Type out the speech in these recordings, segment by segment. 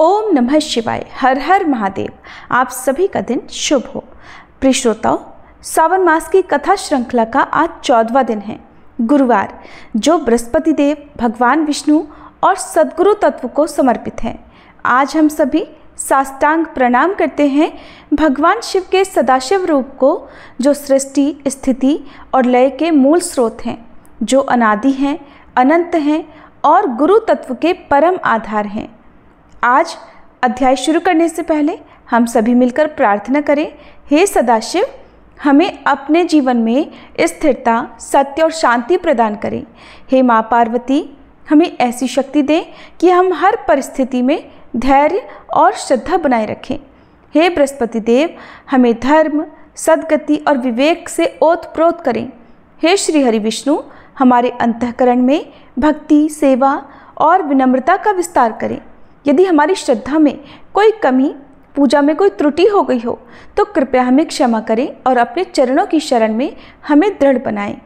ओम नमः शिवाय। हर हर महादेव। आप सभी का दिन शुभ हो। प्रिय श्रोताओं, सावन मास की कथा श्रृंखला का आज 14वां दिन है, गुरुवार, जो बृहस्पति देव, भगवान विष्णु और सद्गुरु तत्व को समर्पित है। आज हम सभी साष्टांग प्रणाम करते हैं भगवान शिव के सदाशिव रूप को, जो सृष्टि, स्थिति और लय के मूल स्रोत हैं, जो अनादि हैं, अनंत हैं और गुरु तत्व के परम आधार हैं। आज अध्याय शुरू करने से पहले हम सभी मिलकर प्रार्थना करें। हे सदाशिव, हमें अपने जीवन में स्थिरता, सत्य और शांति प्रदान करें। हे माँ पार्वती, हमें ऐसी शक्ति दें कि हम हर परिस्थिति में धैर्य और श्रद्धा बनाए रखें। हे बृहस्पति देव, हमें धर्म, सद्गति और विवेक से ओतप्रोत करें। हे श्री हरि विष्णु, हमारे अंतःकरण में भक्ति, सेवा और विनम्रता का विस्तार करें। यदि हमारी श्रद्धा में कोई कमी, पूजा में कोई त्रुटि हो गई हो तो कृपया हमें क्षमा करें और अपने चरणों की शरण में हमें दृढ़ बनाएं।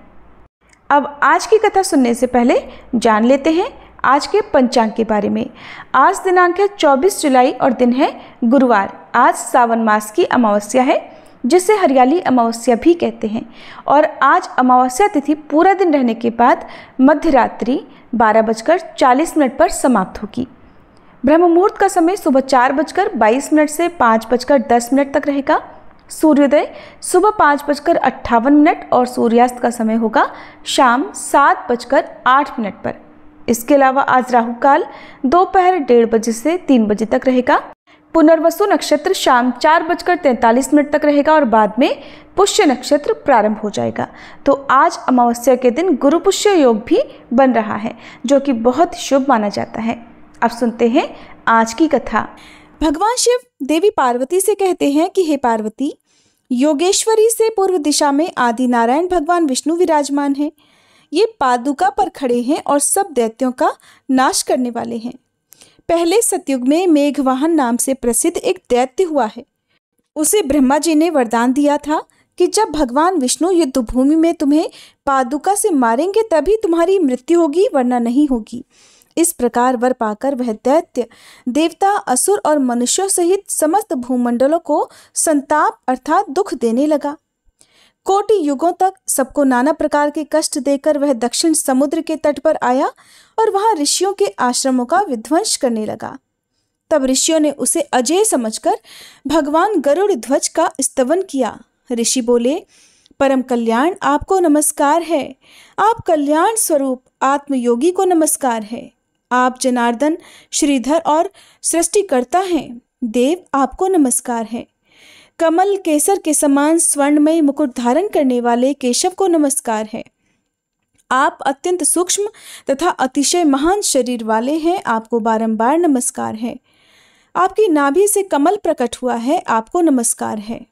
अब आज की कथा सुनने से पहले जान लेते हैं आज के पंचांग के बारे में। आज दिनांक है 24 जुलाई और दिन है गुरुवार। आज सावन मास की अमावस्या है, जिसे हरियाली अमावस्या भी कहते हैं। और आज अमावस्या तिथि पूरा दिन रहने के बाद मध्य रात्रि 12:40 पर समाप्त होगी। ब्रह्म मुहूर्त का समय सुबह 4:22 से 5:10 तक रहेगा। सूर्योदय सुबह 5:58 और सूर्यास्त का समय होगा शाम 7:08 पर। इसके अलावा आज राहु काल दोपहर 1:30 से 3 बजे तक रहेगा। पुनर्वसु नक्षत्र शाम 4:43 तक रहेगा और बाद में पुष्य नक्षत्र प्रारंभ हो जाएगा। तो आज अमावस्या के दिन गुरु पुष्य योग भी बन रहा है, जो कि बहुत शुभ माना जाता है। अब सुनते हैं आज की कथा। भगवान शिव देवी पार्वती से कहते हैं कि हे पार्वती, योगेश्वरी से पूर्व दिशा में आदि नारायण भगवान विष्णु विराजमान हैं। ये पादुका पर खड़े हैं और सब दैत्यों का नाश करने वाले हैं। पहले सतयुग में मेघवाहन नाम से प्रसिद्ध एक दैत्य हुआ है। उसे ब्रह्मा जी ने वरदान दिया था कि जब भगवान विष्णु युद्ध भूमि में तुम्हें पादुका से मारेंगे तभी तुम्हारी मृत्यु होगी, वरना नहीं होगी। इस प्रकार वर पाकर वह दैत्य देवता, असुर और मनुष्यों सहित समस्त भूमंडलों को संताप अर्थात दुख देने लगा। कोटि युगों तक सबको नाना प्रकार के कष्ट देकर वह दक्षिण समुद्र के तट पर आया और वहां ऋषियों के आश्रमों का विध्वंस करने लगा। तब ऋषियों ने उसे अजेय समझकर भगवान गरुड़ ध्वज का स्तवन किया। ऋषि बोले, परम कल्याण आपको नमस्कार है। आप कल्याण स्वरूप आत्मयोगी को नमस्कार है। आप जनार्दन, श्रीधर और सृष्टिकर्ता हैं। देव, आपको नमस्कार है। कमल केसर के समान स्वर्णमय मुकुट धारण करने वाले केशव को नमस्कार है। आप अत्यंत सूक्ष्म तथा अतिशय महान शरीर वाले हैं। आपको बारंबार नमस्कार है। आपकी नाभि से कमल प्रकट हुआ है। आपको नमस्कार है।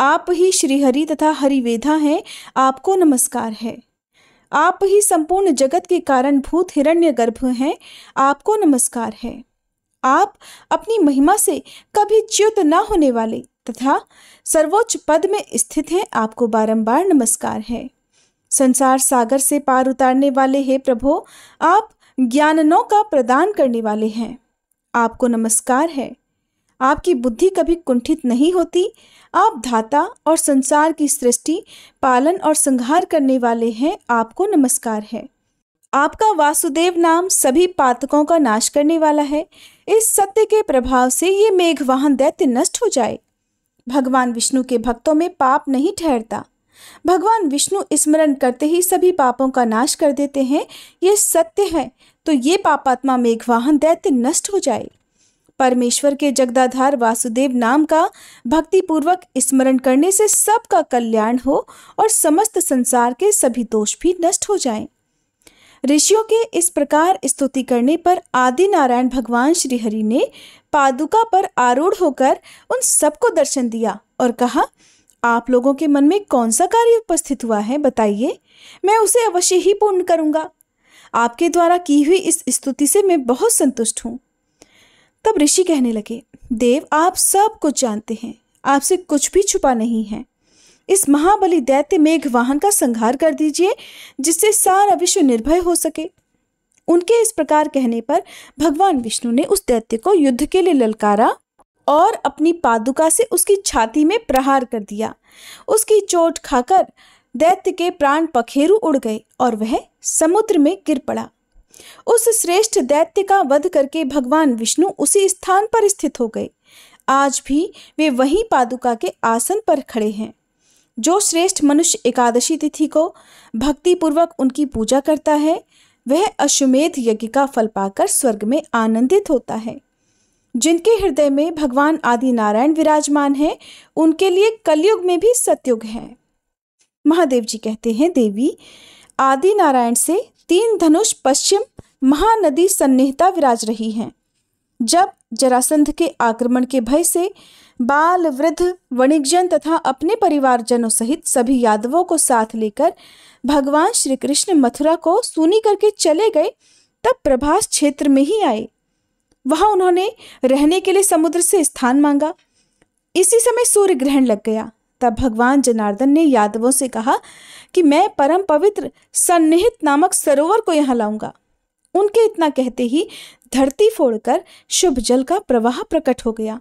आप ही श्रीहरि तथा हरिवेदा हैं। आपको नमस्कार है। आप ही संपूर्ण जगत के कारण भूत हिरण्यगर्भ हैं। आपको नमस्कार है। आप अपनी महिमा से कभी च्युत न होने वाले तथा सर्वोच्च पद में स्थित हैं। आपको बारंबार नमस्कार है। संसार सागर से पार उतारने वाले हे प्रभु, आप ज्ञाननों का प्रदान करने वाले हैं। आपको नमस्कार है। आपकी बुद्धि कभी कुंठित नहीं होती। आप धाता और संसार की सृष्टि, पालन और संहार करने वाले हैं। आपको नमस्कार है। आपका वासुदेव नाम सभी पातकों का नाश करने वाला है। इस सत्य के प्रभाव से ये मेघवाहन दैत्य नष्ट हो जाए। भगवान विष्णु के भक्तों में पाप नहीं ठहरता। भगवान विष्णु स्मरण करते ही सभी पापों का नाश कर देते हैं। ये सत्य है, तो ये पापात्मा मेघवाहन दैत्य नष्ट हो जाए। परमेश्वर के जगदाधार वासुदेव नाम का भक्ति पूर्वक स्मरण करने से सबका कल्याण हो और समस्त संसार के सभी दोष भी नष्ट हो जाएं। ऋषियों के इस प्रकार स्तुति करने पर आदि नारायण भगवान श्री हरि ने पादुका पर आरूढ़ होकर उन सबको दर्शन दिया और कहा, आप लोगों के मन में कौन सा कार्य उपस्थित हुआ है, बताइए, मैं उसे अवश्य ही पूर्ण करूंगा। आपके द्वारा की हुई इस स्तुति से मैं बहुत संतुष्ट हूँ। तब ऋषि कहने लगे, देव, आप सब कुछ जानते हैं, आपसे कुछ भी छुपा नहीं है। इस महाबली दैत्य मेघवाहन का संहार कर दीजिए, जिससे सारा विश्व निर्भय हो सके। उनके इस प्रकार कहने पर भगवान विष्णु ने उस दैत्य को युद्ध के लिए ललकारा और अपनी पादुका से उसकी छाती में प्रहार कर दिया। उसकी चोट खाकर दैत्य के प्राण पखेरु उड़ गए और वह समुद्र में गिर पड़ा। उस श्रेष्ठ दैत्य का वध करके भगवान विष्णु उसी स्थान पर स्थित हो गए। आज भी वे वहीं पादुका के आसन पर खड़े हैं। जो श्रेष्ठ मनुष्य एकादशी तिथि को भक्ति पूर्वक उनकी पूजा करता है, वह अश्वमेध यज्ञ का फल पाकर स्वर्ग में आनंदित होता है। जिनके हृदय में भगवान आदि नारायण विराजमान है, उनके लिए कलयुग में भी सतयुग है। महादेव जी कहते हैं, देवी आदि नारायण से 3 धनुष पश्चिम महानदी सन्निहिता विराज रही हैं। जब जरासंध के आक्रमण के भय से बाल, वृद्ध, वणिकजन तथा अपने परिवारजनों सहित सभी यादवों को साथ लेकर भगवान श्री कृष्ण मथुरा को सूनी करके चले गए, तब प्रभास क्षेत्र में ही आए। वहां उन्होंने रहने के लिए समुद्र से स्थान मांगा। इसी समय सूर्य ग्रहण लग गया। तब भगवान जनार्दन ने यादवों से कहा कि मैं परम पवित्र सन्निहित नामक सरोवर को यहाँ लाऊंगा। उनके इतना कहते ही धरती फोड़कर शुभ जल का प्रवाह प्रकट हो गया।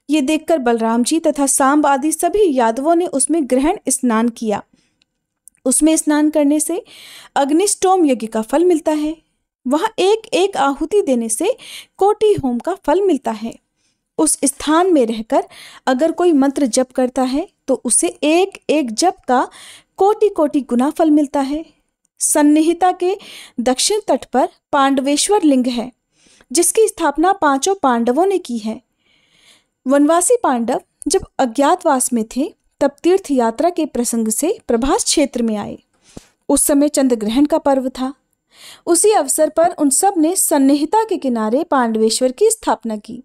ये देखकर बलराम जी तथा सांब आदि सभी यादवों ने उसमें ग्रहण स्नान किया। उसमें स्नान करने से अग्निष्टोम यज्ञ का फल मिलता है। वहां एक एक आहुति देने से कोटि होम का फल मिलता है। उस स्थान में रहकर अगर कोई मंत्र जप करता है तो उसे एक एक जप का कोटि कोटि गुना फल मिलता है। सन्निहिता के दक्षिण तट पर पांडवेश्वर लिंग है, जिसकी स्थापना 5 पांडवों ने की है। वनवासी पांडव जब अज्ञातवास में थे, तब तीर्थ यात्रा के प्रसंग से प्रभास क्षेत्र में आए। उस समय चंद्र ग्रहण का पर्व था। उसी अवसर पर उन सब ने सन्निहिता के किनारे पांडवेश्वर की स्थापना की।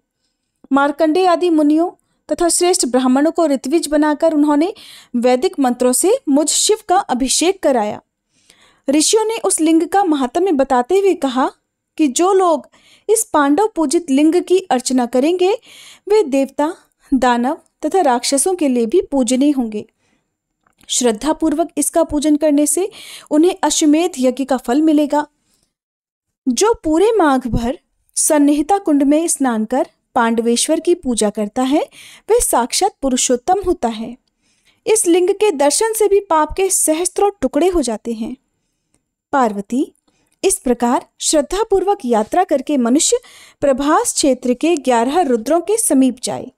मार्कंडेय आदि मुनियों तथा श्रेष्ठ ब्राह्मणों को ऋत्विज बनाकर उन्होंने वैदिक मंत्रों से मुझ शिव का अभिषेक कराया। ऋषियों ने उस लिंग का महात्म्य बताते हुए कहा कि जो लोग इस पांडव पूजित लिंग की अर्चना करेंगे, वे देवता, दानव तथा राक्षसों के लिए भी पूजनीय होंगे। श्रद्धा पूर्वक इसका पूजन करने से उन्हें अश्वमेध यज्ञ का फल मिलेगा। जो पूरे माघ भर सन्निहिता कुंड में स्नान कर पांडवेश्वर की पूजा करता है, वह साक्षात पुरुषोत्तम होता है। इस लिंग के दर्शन से भी पाप के सहस्त्रों टुकड़े हो जाते हैं। पार्वती, इस प्रकार श्रद्धा पूर्वक यात्रा करके मनुष्य प्रभास क्षेत्र के 11 रुद्रों के समीप जाए।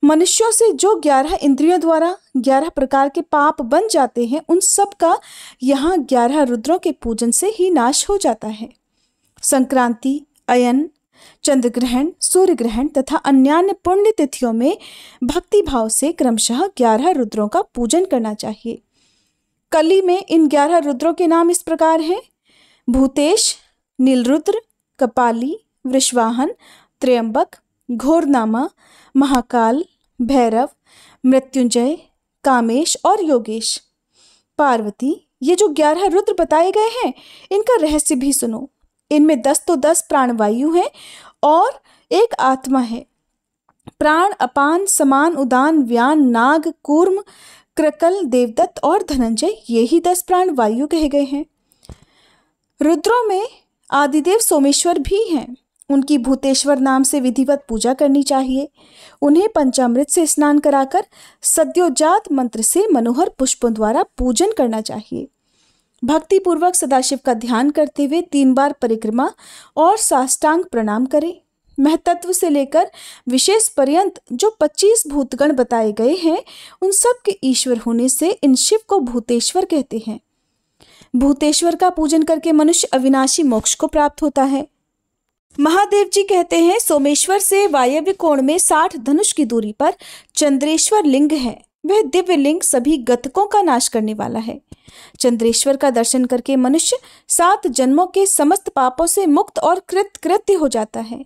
मनुष्यों से जो 11 इंद्रियों द्वारा 11 प्रकार के पाप बन जाते हैं, उन सब का यहाँ 11 रुद्रों के पूजन से ही नाश हो जाता है। संक्रांति, अयन, चंद्र ग्रहण, सूर्य ग्रहण तथा अन्यान्य पुण्य तिथियों में भक्ति भाव से क्रमशः 11 रुद्रों का पूजन करना चाहिए। कली में इन 11 रुद्रों के नाम इस प्रकार हैं: भूतेश, नीलरुद्र, कपाली, वृषवाहन, त्र्यंबक, घोरनामा, महाकाल, भैरव, मृत्युंजय, कामेश और योगेश। पार्वती, ये जो 11 रुद्र बताए गए हैं, इनका रहस्य भी सुनो। इनमें 10 तो 10 प्राणवायु हैं और एक आत्मा है। प्राण, अपान, समान, उदान, व्यान, नाग, कूर्म, क्रकल, देवदत्त और धनंजय, ये ही 10 प्राण वायु कहे गए हैं। रुद्रों में आदिदेव सोमेश्वर भी हैं। उनकी भूतेश्वर नाम से विधिवत पूजा करनी चाहिए। उन्हें पंचामृत से स्नान कराकर सद्योजात मंत्र से मनोहर पुष्पों द्वारा पूजन करना चाहिए। भक्ति पूर्वक सदाशिव का ध्यान करते हुए 3 बार परिक्रमा और साष्टांग प्रणाम करें। महतत्व से लेकर विशेष पर्यंत जो 25 भूतगण बताए गए हैं, उन सब के ईश्वर होने से इन शिव को भूतेश्वर कहते हैं। भूतेश्वर का पूजन करके मनुष्य अविनाशी मोक्ष को प्राप्त होता है। महादेव जी कहते हैं, सोमेश्वर से वायव्य कोण में 60 धनुष की दूरी पर चंद्रेश्वर लिंग है। वह दिव्य लिंग सभी गतकों का नाश करने वाला है। चंद्रेश्वर का दर्शन करके मनुष्य 7 जन्मों के समस्त पापों से मुक्त और कृत्य हो जाता है।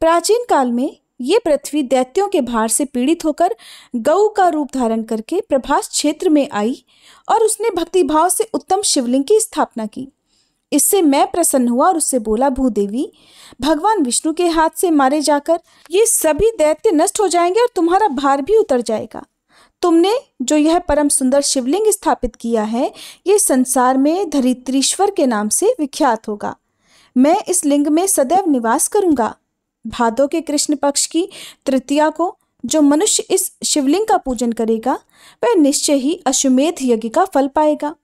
प्राचीन काल में ये पृथ्वी दैत्यों के भार से पीड़ित होकर गऊ का रूप धारण करके प्रभास क्षेत्र में आई और उसने भक्ति भाव से उत्तम शिवलिंग की स्थापना की। इससे मैं प्रसन्न हुआ और उससे बोला, भूदेवी, भगवान विष्णु के हाथ से मारे जाकर ये सभी दैत्य नष्ट हो जाएंगे और तुम्हारा भार भी उतर जाएगा। तुमने जो यह परम सुंदर शिवलिंग स्थापित किया है, ये संसार में धरित्रीश्वर के नाम से विख्यात होगा। मैं इस लिंग में सदैव निवास करूंगा। भादों के कृष्ण पक्ष की तृतीया को जो मनुष्य इस शिवलिंग का पूजन करेगा वह निश्चय ही अश्वमेध यज्ञ का फल पाएगा।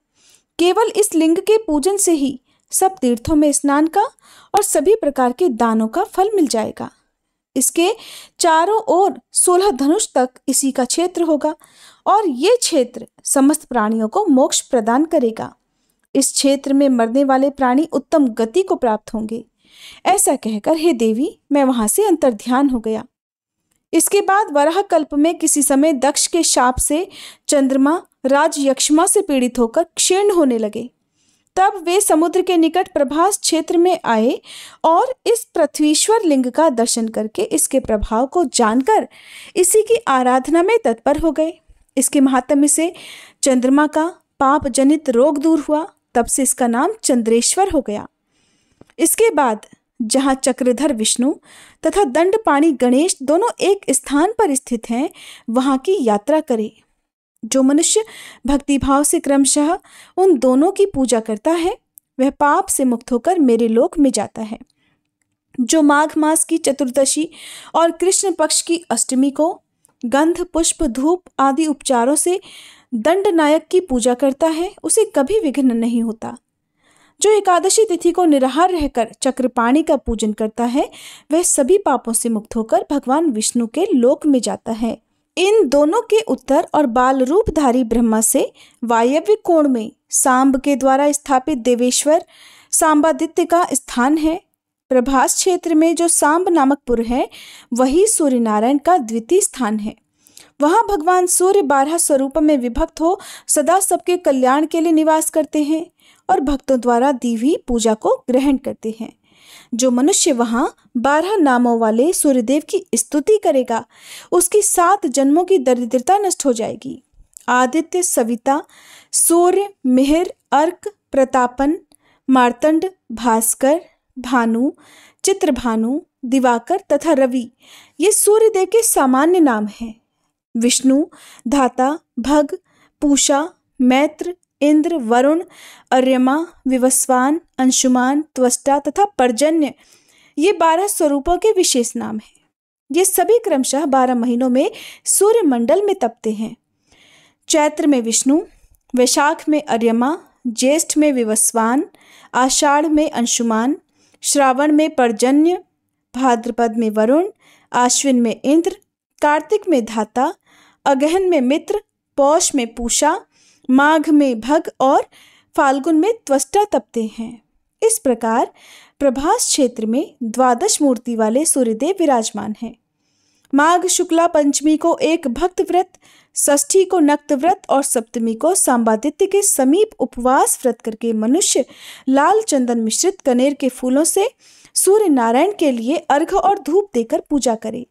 केवल इस लिंग के पूजन से ही सब तीर्थों में स्नान का और सभी प्रकार के दानों का फल मिल जाएगा। इसके चारों ओर 16 धनुष तक इसी का क्षेत्र होगा और ये क्षेत्र समस्त प्राणियों को मोक्ष प्रदान करेगा। इस क्षेत्र में मरने वाले प्राणी उत्तम गति को प्राप्त होंगे। ऐसा कहकर हे देवी मैं वहां से अंतर्ध्यान हो गया। इसके बाद वराह कल्प में किसी समय दक्ष के शाप से चंद्रमा राज यक्षमा से पीड़ित होकर क्षीण होने लगे। तब वे समुद्र के निकट प्रभास क्षेत्र में आए और इस पृथ्वीश्वर लिंग का दर्शन करके इसके प्रभाव को जानकर इसी की आराधना में तत्पर हो गए। इसके महात्म्य से चंद्रमा का पाप जनित रोग दूर हुआ। तब से इसका नाम चंद्रेश्वर हो गया। इसके बाद जहाँ चक्रधर विष्णु तथा दंडपाणी गणेश दोनों एक स्थान पर स्थित हैं, वहाँ की यात्रा करे। जो मनुष्य भक्तिभाव से क्रमशः उन दोनों की पूजा करता है वह पाप से मुक्त होकर मेरे लोक में जाता है। जो माघ मास की चतुर्दशी और कृष्ण पक्ष की अष्टमी को गंध पुष्प धूप आदि उपचारों से दंडनायक की पूजा करता है उसे कभी विघ्न नहीं होता। जो एकादशी तिथि को निराहार रहकर चक्रपाणी का पूजन करता है वह सभी पापों से मुक्त होकर भगवान विष्णु के लोक में जाता है। इन दोनों के उत्तर और बाल रूपधारी ब्रह्मा से वायव्य कोण में सांब के द्वारा स्थापित देवेश्वर सांबादित्य का स्थान है। प्रभास क्षेत्र में जो सांब नामक पुर है वही सूर्य नारायण का द्वितीय स्थान है। वहां भगवान सूर्य 12 स्वरूप में विभक्त हो सदा सबके कल्याण के लिए निवास करते हैं और भक्तों द्वारा दी हुई पूजा को ग्रहण करते हैं। जो मनुष्य वहां 12 नामों वाले सूर्यदेव की स्तुति करेगा उसकी 7 जन्मों की दरिद्रता नष्ट हो जाएगी। आदित्य, सविता, सूर्य, मिहिर, अर्क, प्रतापन, मार्तंड, भास्कर, भानु, चित्रभानु, दिवाकर तथा रवि ये सूर्यदेव के सामान्य नाम हैं। विष्णु, धाता, भग, पूषा, मैत्र, इंद्र, वरुण, अर्यमा, विवस्वान, अंशुमान, त्वष्टा तथा पर्जन्य ये 12 स्वरूपों के विशेष नाम हैं। ये सभी क्रमशः 12 महीनों में सूर्य मंडल में तपते हैं। चैत्र में विष्णु, वैशाख में अर्यमा, ज्येष्ठ में विवस्वान, आषाढ़ में अंशुमान, श्रावण में पर्जन्य, भाद्रपद में वरुण, आश्विन में इंद्र, कार्तिक में धाता, अगहन में मित्र, पौष में पूषा, माघ में भग और फाल्गुन में त्वष्टा तपते हैं। इस प्रकार प्रभास क्षेत्र में 12 मूर्ति वाले सूर्यदेव विराजमान हैं। माघ शुक्ला पंचमी को एक भक्त व्रत, षष्ठी को नक्त व्रत और सप्तमी को सांबादित्य के समीप उपवास व्रत करके मनुष्य लाल चंदन मिश्रित कनेर के फूलों से सूर्य नारायण के लिए अर्घ्य और धूप देकर पूजा करे।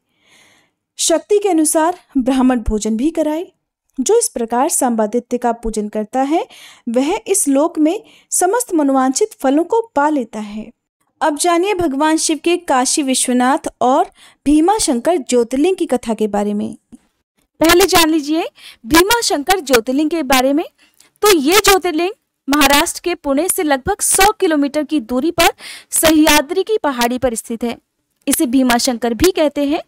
शक्ति के अनुसार ब्राह्मण भोजन भी कराए। जो इस प्रकार सांबादित्य का पूजन करता है वह इस लोक में समस्त मनोवांछित फलों को पा लेता है। अब जानिए भगवान शिव के काशी विश्वनाथ और भीमा शंकर ज्योतिर्लिंग की कथा के बारे में। पहले जान लीजिए भीमा शंकर ज्योतिर्लिंग के बारे में। तो ये ज्योतिर्लिंग महाराष्ट्र के पुणे से लगभग 100 किलोमीटर की दूरी पर सह्याद्री की पहाड़ी पर स्थित है। इसे भीमा शंकर भी कहते हैं।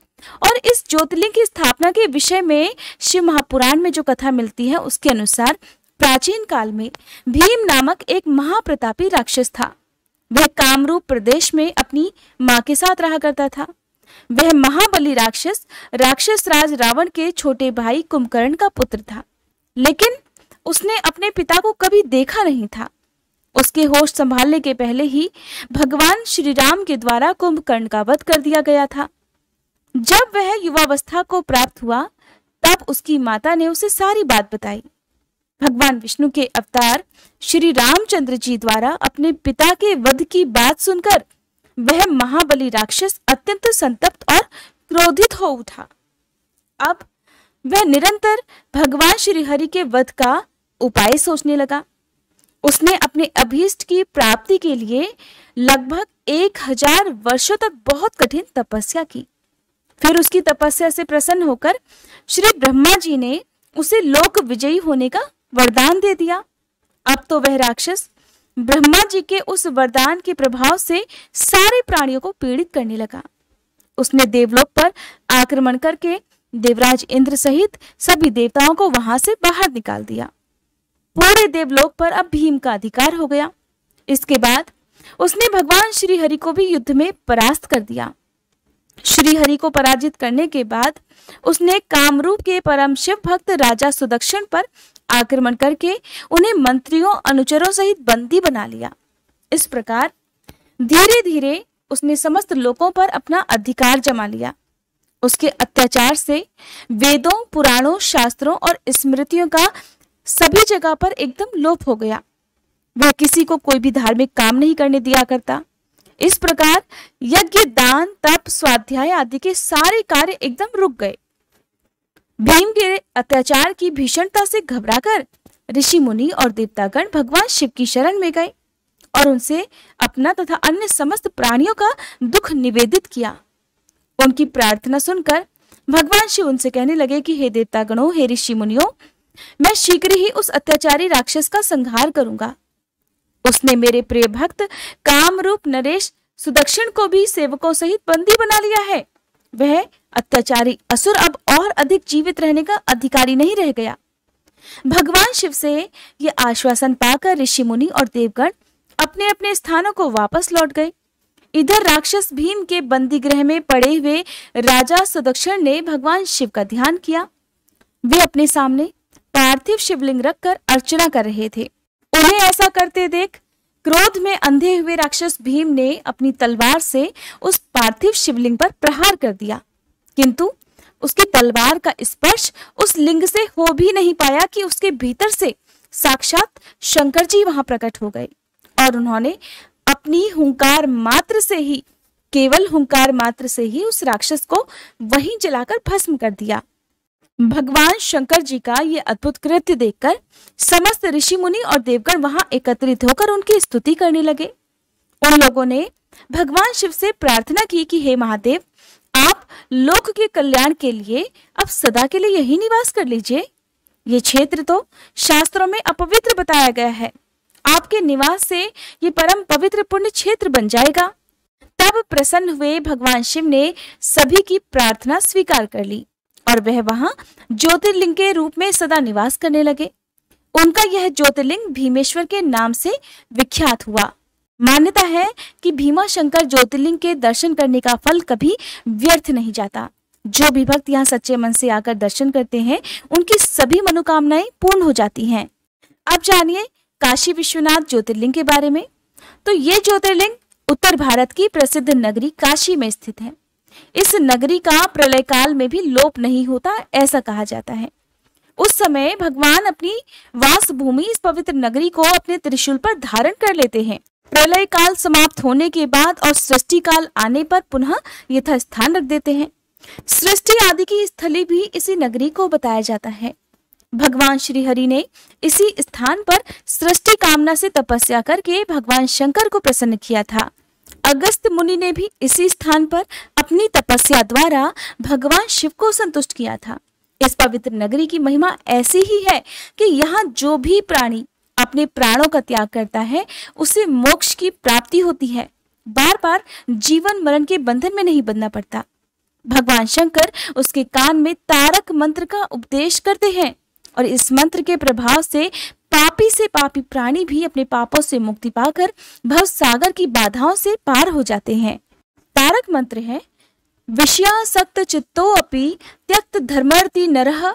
और इस ज्योतिर्लिंग की स्थापना के विषय में शिव महापुराण में जो कथा मिलती है उसके अनुसार प्राचीन काल में भीम नामक एक महाप्रतापी राक्षस था। वह कामरूप प्रदेश में अपनी मां के साथ रहा करता था। वह महाबली राक्षस राज रावण के छोटे भाई कुंभकर्ण का पुत्र था, लेकिन उसने अपने पिता को कभी देखा नहीं था। उसके होश संभालने के पहले ही भगवान श्री राम के द्वारा कुंभकर्ण का वध कर दिया गया था। जब वह युवावस्था को प्राप्त हुआ तब उसकी माता ने उसे सारी बात बताई। भगवान विष्णु के अवतार श्री रामचंद्र जी द्वारा अपने पिता के वध की बात सुनकर वह महाबली राक्षस अत्यंत संतप्त और क्रोधित हो उठा। अब वह निरंतर भगवान श्री हरि के वध का उपाय सोचने लगा। उसने अपने अभीष्ट की प्राप्ति के लिए लगभग 1000 वर्षों तक बहुत कठिन तपस्या की। फिर उसकी तपस्या से प्रसन्न होकर श्री ब्रह्मा जी ने उसे लोक विजयी होने का वरदान दे दिया। अब तो वह राक्षस ब्रह्मा जी के उस वरदान के प्रभाव से सारे प्राणियों को पीड़ित करने लगा। उसने देवलोक पर आक्रमण करके देवराज इंद्र सहित सभी देवताओं को वहां से बाहर निकाल दिया। पूरे देवलोक पर अब भीम का अधिकार हो गया। इसके बाद उसने भगवान श्री हरि को भी युद्ध में परास्त कर दिया। श्री हरि को पराजित करने के बाद उसने कामरूप के परम शिव भक्त राजा सुदक्षिण पर आक्रमण करके उन्हें मंत्रियों अनुचरों सहित बंदी बना लिया। इस प्रकार धीरे धीरे उसने समस्त लोकों पर अपना अधिकार जमा लिया। उसके अत्याचार से वेदों, पुराणों, शास्त्रों और स्मृतियों का सभी जगह पर एकदम लोप हो गया। वह किसी को कोई भी धार्मिक काम नहीं करने दिया करता। इस प्रकार यज्ञ, दान, तप, स्वाध्याय आदि के सारे कार्य एकदम रुक गए। भीम के अत्याचार की भीषणता से घबराकर ऋषि मुनि और देवतागण भगवान शिव की शरण में गए और उनसे अपना तथा अन्य समस्त प्राणियों का दुख निवेदित किया। उनकी प्रार्थना सुनकर भगवान शिव उनसे कहने लगे कि हे देवतागणों, हे ऋषि मुनियों, मैं शीघ्र ही उस अत्याचारी राक्षस का संहार करूंगा। उसने मेरे प्रिय भक्त कामरूप नरेश सुदक्षिण को भी सेवकों सहित बंदी बना लिया है। वह अत्याचारी असुर अब और अधिक जीवित रहने का अधिकारी नहीं रह गया। भगवान शिव से ये आश्वासन पाकर ऋषि मुनि और देवगण अपने अपने स्थानों को वापस लौट गए। इधर राक्षस भीम के बंदी गृह में पड़े हुए राजा सुदक्षिण ने भगवान शिव का ध्यान किया। वे अपने सामने पार्थिव शिवलिंग रखकर अर्चना कर रहे थे। उन्हें ऐसा करते देख क्रोध में अंधे हुए राक्षस भीम ने अपनी तलवार से उस पार्थिव शिवलिंग पर प्रहार कर दिया, किंतु उसकी तलवार का स्पर्श उस लिंग से हो भी नहीं पाया कि उसके भीतर से साक्षात शंकर जी वहां प्रकट हो गए और उन्होंने अपनी हुंकार मात्र से ही, केवल हुंकार मात्र से ही उस राक्षस को वहीं जलाकर भस्म कर दिया। भगवान शंकर जी का ये अद्भुत कृत्य देखकर समस्त ऋषि मुनि और देवगण वहां एकत्रित होकर उनकी स्तुति करने लगे। उन लोगों ने भगवान शिव से प्रार्थना की कि हे महादेव, आप लोक के कल्याण के लिए अब सदा के लिए यही निवास कर लीजिए। ये क्षेत्र तो शास्त्रों में अपवित्र बताया गया है। आपके निवास से ये परम पवित्र पुण्य क्षेत्र बन जाएगा। तब प्रसन्न हुए भगवान शिव ने सभी की प्रार्थना स्वीकार कर ली और वह वहां ज्योतिर्लिंग के रूप में सदा निवास करने लगे। उनका यह ज्योतिर्लिंग भीमेश्वर के नाम से विख्यात हुआ। मान्यता है कि भीमा शंकर ज्योतिर्लिंग के दर्शन करने का फल कभी व्यर्थ नहीं जाता। जो भी भक्त यहाँ सच्चे मन से आकर दर्शन करते हैं, उनकी सभी मनोकामनाएं पूर्ण हो जाती हैं। अब जानिए काशी विश्वनाथ ज्योतिर्लिंग के बारे में। तो ये ज्योतिर्लिंग उत्तर भारत की प्रसिद्ध नगरी काशी में स्थित है। इस नगरी का प्रलय काल में भी लोप नहीं होता, ऐसा कहा जाता है। उस समय भगवान अपनी वास भूमि इस पवित्र नगरी को अपने त्रिशूल पर धारण कर लेते हैं। प्रलय काल समाप्त होने के बाद और सृष्टि काल आने पर पुनः यथास्थान रख देते हैं। सृष्टि आदि की स्थली भी इसी नगरी को बताया जाता है। भगवान श्री हरि ने इसी स्थान पर सृष्टि कामना से तपस्या करके भगवान शंकर को प्रसन्न किया था। अगस्त मुनि ने भी इसी स्थान पर अपनी तपस्या द्वारा भगवान शिव को संतुष्ट किया था। इस पवित्र नगरी की महिमा ऐसी ही है कि यहाँ जो भी प्राणी अपने प्राणों का त्याग करता है, उसे मोक्ष की प्राप्ति होती है। बार बार जीवन मरण के बंधन में नहीं बंधना पड़ता। भगवान शंकर उसके कान में तारक मंत्र का उपदेश करते हैं और इस मंत्र के प्रभाव से पापी से पापी प्राणी भी अपने पापों से मुक्ति पाकर भव सागर की बाधाओं से पार हो जाते हैं। तारक मंत्र है, विषयासक्त चित्तो अपि त्यक्त धर्मर्ति नरः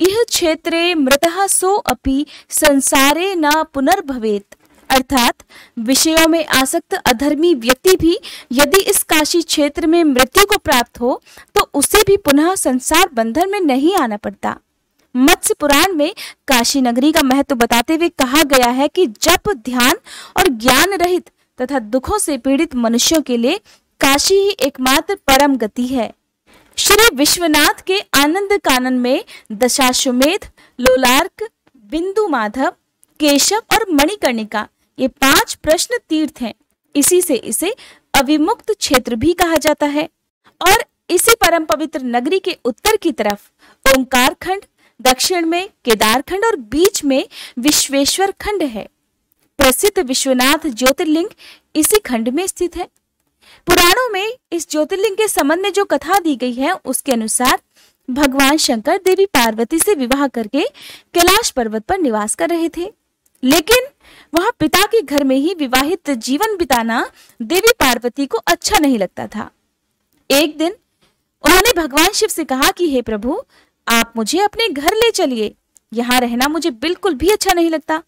इह क्षेत्रे मृतः सो अपि संसारे न पुनर्भवेत्। अर्थात विषयों में आसक्त अधर्मी व्यक्ति भी यदि इस काशी क्षेत्र में मृत्यु को प्राप्त हो तो उसे भी पुनः संसार बंधन में नहीं आना पड़ता। मत्स्य पुराण में काशी नगरी का महत्व बताते हुए कहा गया है कि जप, ध्यान और ज्ञान रहित तथा दुखों से पीड़ित मनुष्यों के लिए काशी ही एकमात्र परम गति है। श्री विश्वनाथ के आनंद कानन में दशाश्वमेध, लोलार्क, बिंदु माधव, केशव और मणिकर्णिका ये 5 प्रश्न तीर्थ हैं। इसी से इसे अविमुक्त क्षेत्र भी कहा जाता है। और इसी परम पवित्र नगरी के उत्तर की तरफ ओंकार खंड, दक्षिण में केदार खंड और बीच में विश्वेश्वर खंड है। प्रसिद्ध विश्वनाथ ज्योतिर्लिंग इसी खंड में स्थित है। पुराणों में इस ज्योतिर्लिंग के संबंध में जो कथा दी गई है उसके अनुसार भगवान शंकर देवी पार्वती से विवाह करके कैलाश पर्वत पर निवास कर रहे थे, लेकिन वहां पिता के घर में ही विवाहित जीवन बिताना देवी पार्वती को अच्छा नहीं लगता था। एक दिन उन्होंने भगवान शिव से कहा कि हे प्रभु, आप मुझे अपने घर ले चलिए, यहाँ रहना मुझे बिल्कुल भी अच्छा नहीं लगता।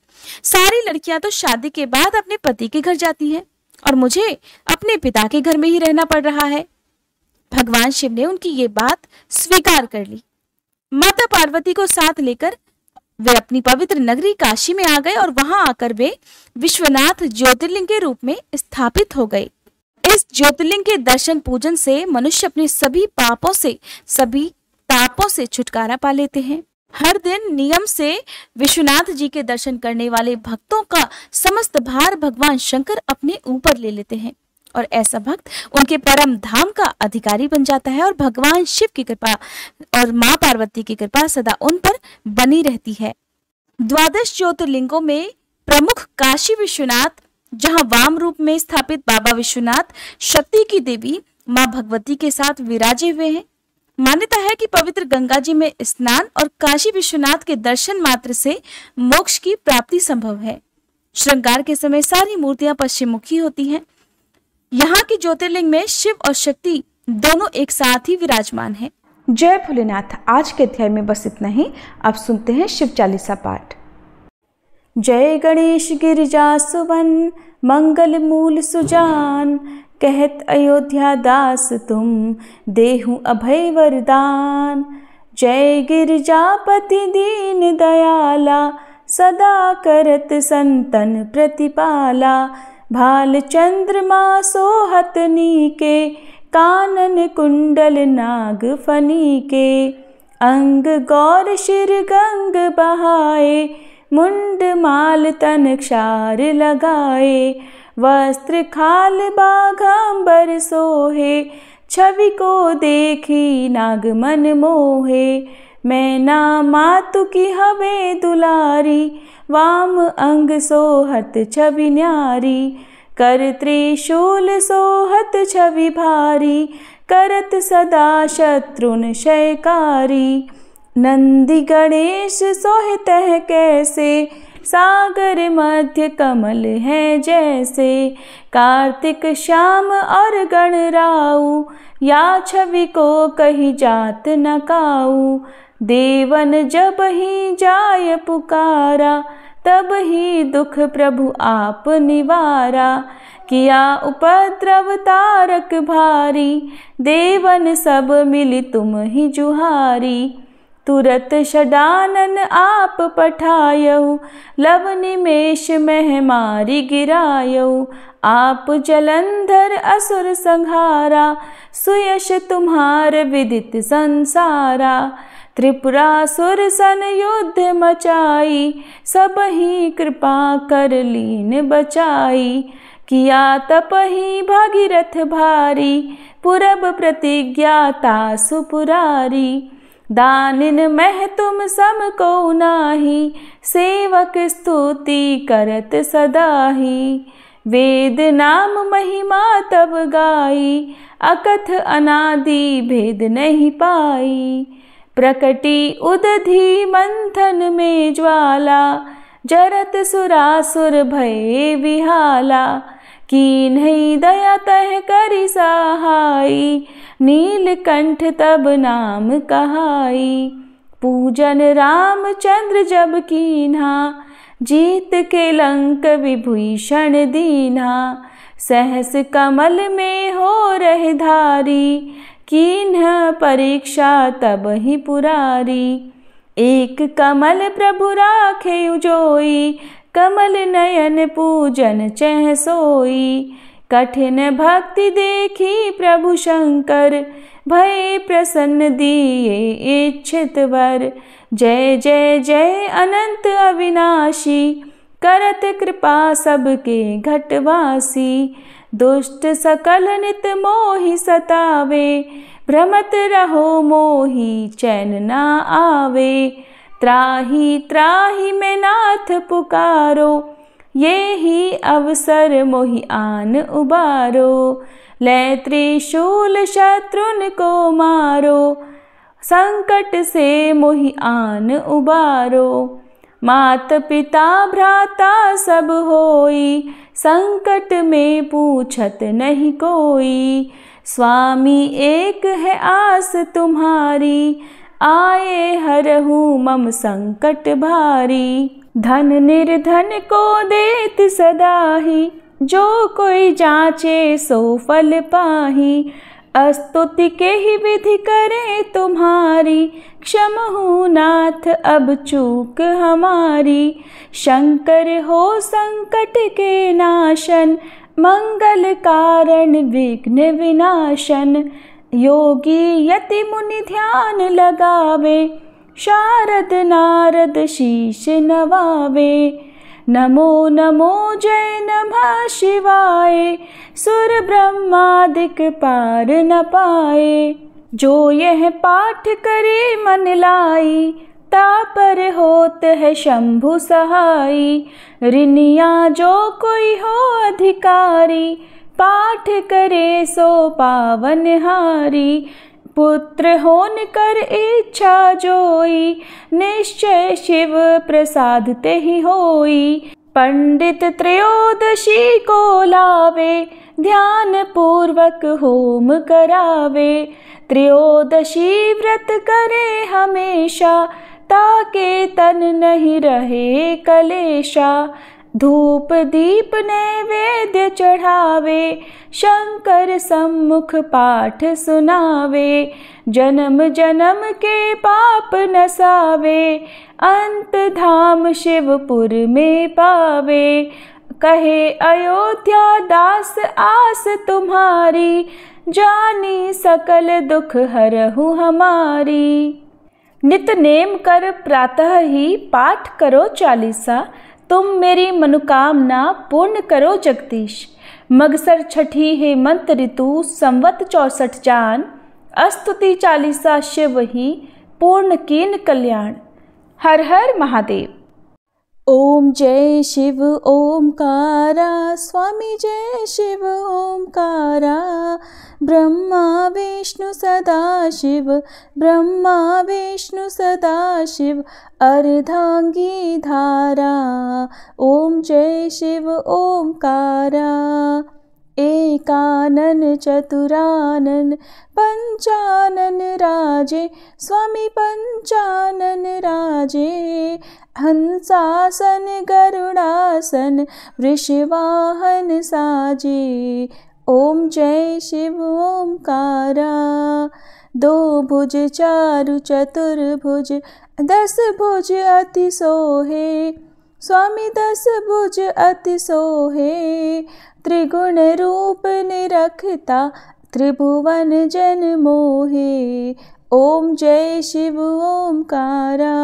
सारी लड़कियां तो शादी के बाद अपने पति के घर जाती हैं और मुझे अपने पिता के घर में ही रहना पड़ रहा है। भगवान शिव ने उनकी ये बात स्वीकार कर ली। माता पार्वती को साथ लेकर वे अपनी पवित्र नगरी काशी में आ गए और वहां आकर वे विश्वनाथ ज्योतिर्लिंग के रूप में स्थापित हो गए। इस ज्योतिर्लिंग के दर्शन पूजन से मनुष्य अपने सभी पापों से, सभी तापों से छुटकारा पा लेते हैं। हर दिन नियम से विश्वनाथ जी के दर्शन करने वाले भक्तों का समस्त भार भगवान शंकर अपने ऊपर ले लेते हैं और ऐसा भक्त उनके परम धाम का अधिकारी बन जाता है और भगवान शिव की कृपा और मां पार्वती की कृपा सदा उन पर बनी रहती है। 12 ज्योतिर्लिंगों में प्रमुख काशी विश्वनाथ, जहां वाम रूप में स्थापित बाबा विश्वनाथ शक्ति की देवी मां भगवती के साथ विराजे हुए हैं। मान्यता है कि पवित्र गंगा जी में स्नान और काशी विश्वनाथ के दर्शन मात्र से मोक्ष की प्राप्ति संभव है। श्रृंगार के समय सारी मूर्तियां पश्चिम मुखी होती हैं। यहाँ के ज्योतिर्लिंग में शिव और शक्ति दोनों एक साथ ही विराजमान हैं। जय भोलेनाथ। आज के अध्याय में बस इतना ही। अब सुनते हैं शिव चालीसा पाठ। जय गणेश गिरिजा सुवन, मंगल मूल सुजान, कहत अयोध्या दास तुम, देहु अभय वरदान। जय गिरिजापति दीन दयाला, सदा करत संतन प्रतिपाला। भाल चंद्रमा सोहत नीके, कानन कुंडल नाग फनी के। अंग गौर शिर गंग बहाए, मुंड माल तन क्षार लगाए। वस्त्र खाल बाघांबर सोहे, छवि को देखी नाग मन मोहे। मैना मातु की हवे दुलारी, वाम अंग सोहत छवि न्यारी। कर त्रिशूल सोहत छवि भारी, करत सदा शत्रुन क्षयकारी। नंदी गणेश सोहित है कैसे, सागर मध्य कमल है जैसे। कार्तिक श्याम और गणराऊ, या छवि को कही जात न काऊ। देवन जब ही जाय पुकारा, तब ही दुख प्रभु आप निवारा। किया उपद्रव तारक भारी, देवन सब मिली तुम ही जुहारी। तुरत षडानन आप पठायऊ, लव निमेष मह मारी गिरायऊ। आप जलंधर असुर संहारा, सुयश तुम्हार विदित संसारा। त्रिपुरासुर सन युद्ध मचाई, सब ही कृपा कर लीन बचाई। किया तप ही भागीरथ भारी, पुरब प्रतिज्ञा तासु पुरारी। दानिन मह तुम सम को नाही, सेवक स्तुति करत सदाही। वेद नाम महिमा तब गाई, अकथ अनादि भेद नहीं पाई। प्रकटी उदधि मंथन में ज्वाला, जरत सुरासुर भय विहाला। कीन्ही दया तह करि सहाई, नीलकंठ तब नाम कहाई। पूजन रामचंद्र जब कीन्हा, जीत के लंक विभीषण दीन्हा। सहस कमल में हो रहे धारी, कीन्ह परीक्षा तब ही पुरारी। एक कमल प्रभु राखे उजोई, कमल नयन पूजन चह सोई। कठिन भक्ति देखी प्रभु शंकर, भय प्रसन्न दिए इच्छित वर। जय जय जय अनंत अविनाशी, करत कृपा सबके घटवासी। दुष्ट सकल नित मोहि सतावे, भ्रमत रहो मोहि चैन ना आवे। त्राहि त्राहि मैं नाथ पुकारो, ये ही अवसर मोहि आन उबारो, ले त्रिशूल शत्रुन को मारो, संकट से मोहि आन उबारो। मात पिता भ्राता सब होई, संकट में पूछत नहीं कोई। स्वामी एक है आस तुम्हारी, आए हरहु मम संकट भारी। धन निर्धन को देत सदाही, जो कोई जाचे सो फल पाही। स्तुति के ही विधि करे तुम्हारी, क्षमहु नाथ अब चूक हमारी। शंकर हो संकट के नाशन, मंगल कारण विघ्न विनाशन। योगी यति मुनि ध्यान लगावे, शारद नारद शीश नवावे। नमो नमो जय नमः शिवाय, सुर ब्रह्मादिक पार न पाए। जो यह पाठ करे मन लाई, तापर होत है शंभु सहाई। ऋनिया जो कोई हो अधिकारी, पाठ करे सो पावन हारी। पुत्र होन कर इच्छा जोई, निश्चय शिव प्रसाद ते ही होई। पंडित त्रयोदशी को लावे, ध्यान पूर्वक होम करावे। त्रयोदशी व्रत करे हमेशा, ताके तन नहीं रहे कलेशा। धूप दीप नैवेद्य चढ़ावे, शंकर सम्मुख पाठ सुनावे। जन्म जन्म के पाप नसावे, अंत धाम शिवपुर में पावे। कहे अयोध्या दास आस तुम्हारी, जानी सकल दुख हरहु हमारी। नित नेम कर प्रातः ही पाठ करो चालीसा, तुम मेरी मनोकामना पूर्ण करो जगदीश। मगसर छठी हेमंत ऋतु संवत 64 जान, स्तुति चालीसा शिव ही पूर्ण कीन कल्याण। हर हर महादेव। ओम जय शिव ओमकारा, स्वामी जय शिव ओमकारा। ब्रह्मा विष्णु सदा शिव, ब्रह्मा विष्णु सदा शिव, अर्धांगी धारा। ओम जय शिव ओमकारा। एकानन चतुरानन पंचानन राजे, स्वामी पंचानन राजे। हंसासन गरुड़ासन वृषवाहन साजे। ओम जय शिव ओमकारा। दो भुज चारु चतुर्भुज, 10 भुज अति सोहे, स्वामी 10 भुज अति सोहे। त्रिगुण रूप निरखता, त्रिभुवन जन मोहे। ओम जय शिव ओमकारा।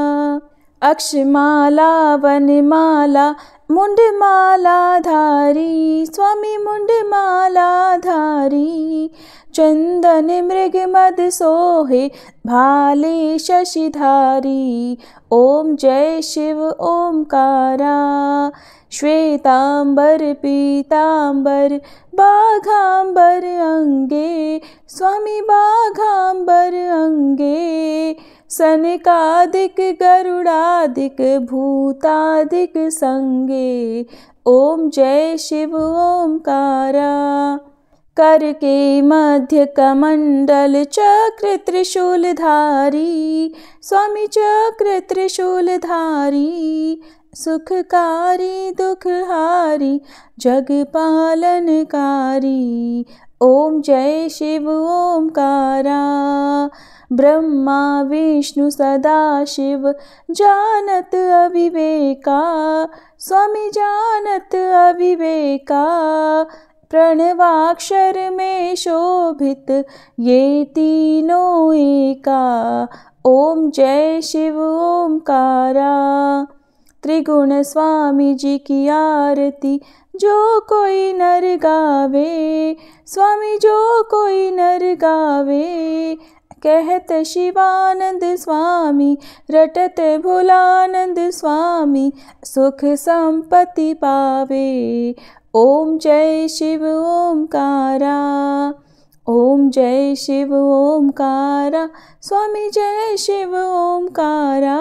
अक्षमाला वनमाला मुंडमाला धारी, स्वामी मुंडमाला धारी। चंदन मृग मद सोहे, भाले शशिधारी। ओम जय शिव ओमकारा। श्वेतांबर पीतांबर बाघांबर अंगे, स्वामी बाघांबर अंगे। सनकादिक गरुड़ादिक भूतादिक संगे। ओम जय शिव ओमकारा। कर के मध्य कमंडल चक्र त्रिशूलधारी, स्वामी चक्र त्रिशूलधारी। सुखकारी दुखहारी जग पालनकारी। ओम जय शिव ओमकारा। ब्रह्मा विष्णु सदा शिव, जानत अविवेका, स्वामी जानत अविवेका। प्रणवाक्षर में शोभित ये तीनों एका। ओम जय शिव ओमकारा। त्रिगुण स्वामी जी की आरती जो कोई नर गावे, स्वामी जो कोई नर गावे। कहत शिवानंद स्वामी, रटत भोलानंद स्वामी, सुख संपत्ति पावे। ओम जय शिव ओमकारा, ओम जय शिव ओमकारा, स्वामी जय शिव ओमकारा।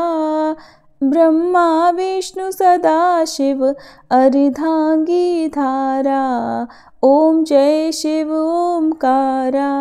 ब्रह्मा विष्णु सदा शिव, अर्धांगी धारा। ओम जय शिव ओमकारा।